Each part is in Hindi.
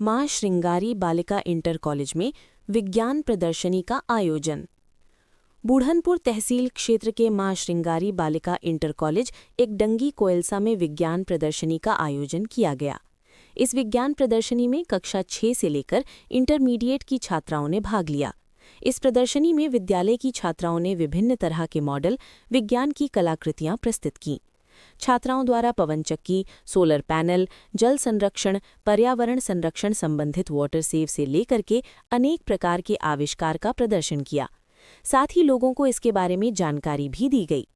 मां श्रृंगारी बालिका इंटर कॉलेज में विज्ञान प्रदर्शनी का आयोजन। बुढ़नपुर तहसील क्षेत्र के मां श्रृंगारी बालिका इंटर कॉलेज एक डंगी कोयलसा में विज्ञान प्रदर्शनी का आयोजन किया गया। इस विज्ञान प्रदर्शनी में कक्षा 6 से लेकर इंटरमीडिएट की छात्राओं ने भाग लिया। इस प्रदर्शनी में विद्यालय की छात्राओं ने विभिन्न तरह के मॉडल विज्ञान की कलाकृतियां प्रस्तुत कीं। छात्राओं द्वारा पवनचक्की, सोलर पैनल, जल संरक्षण, पर्यावरण संरक्षण संबंधित वाटर सेव से लेकर के अनेक प्रकार के आविष्कार का प्रदर्शन किया। साथ ही लोगों को इसके बारे में जानकारी भी दी गई।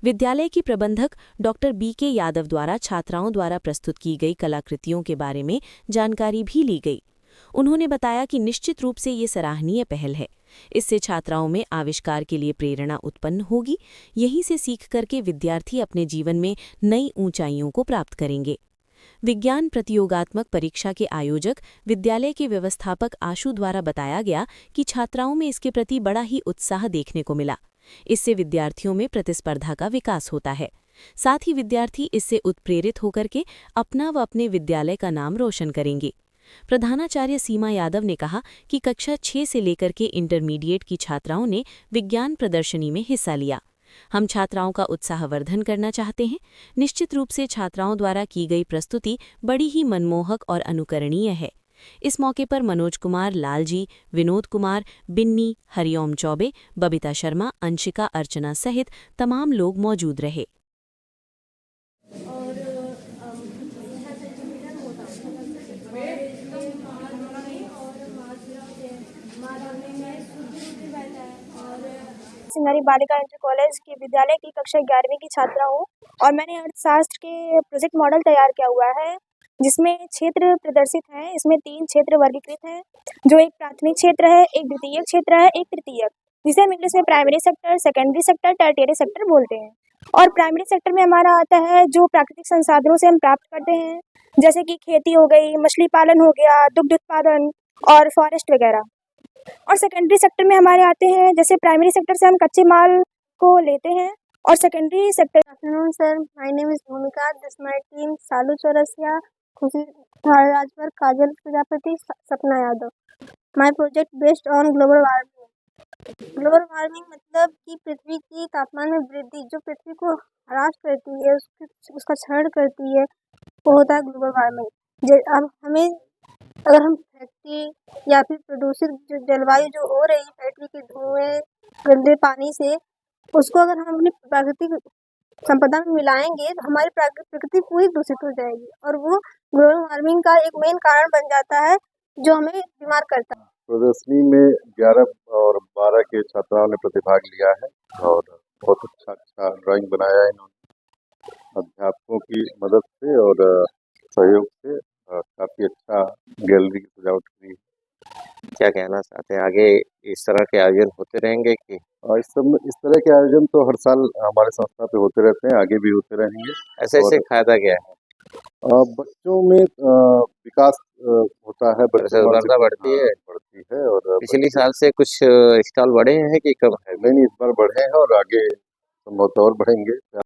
विद्यालय की प्रबंधक डॉक्टर BK यादव द्वारा छात्राओं द्वारा प्रस्तुत की गई कलाकृतियों के बारे में जानकारी भी ली गई। उन्होंने बताया कि निश्चित रूप से ये सराहनीय पहल है। इससे छात्राओं में आविष्कार के लिए प्रेरणा उत्पन्न होगी। यहीं से सीख करके विद्यार्थी अपने जीवन में नई ऊंचाइयों को प्राप्त करेंगे। विज्ञान प्रतियोगात्मक परीक्षा के आयोजक विद्यालय के व्यवस्थापक आशु द्वारा बताया गया कि छात्राओं में इसके प्रति बड़ा ही उत्साह देखने को मिला। इससे विद्यार्थियों में प्रतिस्पर्धा का विकास होता है। साथ ही विद्यार्थी इससे उत्प्रेरित होकर के अपना व अपने विद्यालय का नाम रोशन करेंगे। प्रधानाचार्य सीमा यादव ने कहा कि कक्षा 6 से लेकर के इंटरमीडिएट की छात्राओं ने विज्ञान प्रदर्शनी में हिस्सा लिया। हम छात्राओं का उत्साहवर्धन करना चाहते हैं। निश्चित रूप से छात्राओं द्वारा की गई प्रस्तुति बड़ी ही मनमोहक और अनुकरणीय है। इस मौके पर मनोज कुमार, लालजी, विनोद कुमार, बिन्नी, हरिओम चौबे, बबीता शर्मा, अंशिका, अर्चना सहित तमाम लोग मौजूद रहे। श्रृंगारी बालिका इंटर कॉलेज के विद्यालय की कक्षा 11वीं की छात्रा हूँ और मैंने अर्थशास्त्र के प्रोजेक्ट मॉडल तैयार किया हुआ है, जिसमें क्षेत्र प्रदर्शित हैं। इसमें 3 क्षेत्र वर्गीकृत हैं, जो एक प्राथमिक क्षेत्र है, एक द्वितीयक क्षेत्र है, एक तृतीयक, जिसे हम इंग्लिश में primary sector, secondary sector, tertiary sector बोलते हैं। और प्राइमरी सेक्टर में हमारा आता है जो प्राकृतिक संसाधनों से हम प्राप्त करते हैं, जैसे कि खेती हो गई, मछली पालन हो गया, दुग्ध उत्पादन और फॉरेस्ट वगैरह। और सेकेंडरी सेक्टर में हमारे आते हैं, जैसे प्राइमरी सेक्टर से हम कच्चे माल को लेते हैं और secondary sector. Afternoon sir, my name is भूमिका, दिस माय टीम सालू चौरसिया, खुशी राजभर, काजल प्रजापति, सपना Yadav. My project based on global warming. Global warming मतलब कि पृथ्वी की तापमान में वृद्धि, जो पृथ्वी को ह्रास करती है, उसका क्षरण करती है, वो होता है ग्लोबल वार्मिंग। अब हमें अगर हम फैक्ट्री या फिर प्रदूषित जो जलवायु जो हो रही है, फैक्ट्री के धुएं, गंदे पानी से, उसको अगर हम अपनी प्राकृतिक संपदा में मिलाएंगे तो हमारी प्रकृति पूरी दूषित हो जाएगी और वो ग्लोबल वार्मिंग का एक मेन कारण बन जाता है, जो हमें बीमार करता है। प्रदर्शनी में 11 और 12 के छात्राओं ने प्रतिभाग लिया है और बहुत अच्छा ड्राइंग बनाया है इन्होंने। अध्यापकों की मदद से और सहयोग से काफी अच्छा गैलरी की सजावट हुई। क्या कहना चाहते हैं, आगे इस तरह के आयोजन होते रहेंगे कि? इस तरह के आयोजन तो हर साल हमारे संस्था पे होते रहते हैं, आगे भी होते रहेंगे। ऐसे फायदा क्या है? बच्चों में विकास होता है, प्रतिस्पर्धा बढ़ती है और पिछली साल से कुछ स्टॉल बढ़े हैं कि कम है? नहीं, इस बार बढ़े हैं और आगे संभवतः और बढ़ेंगे।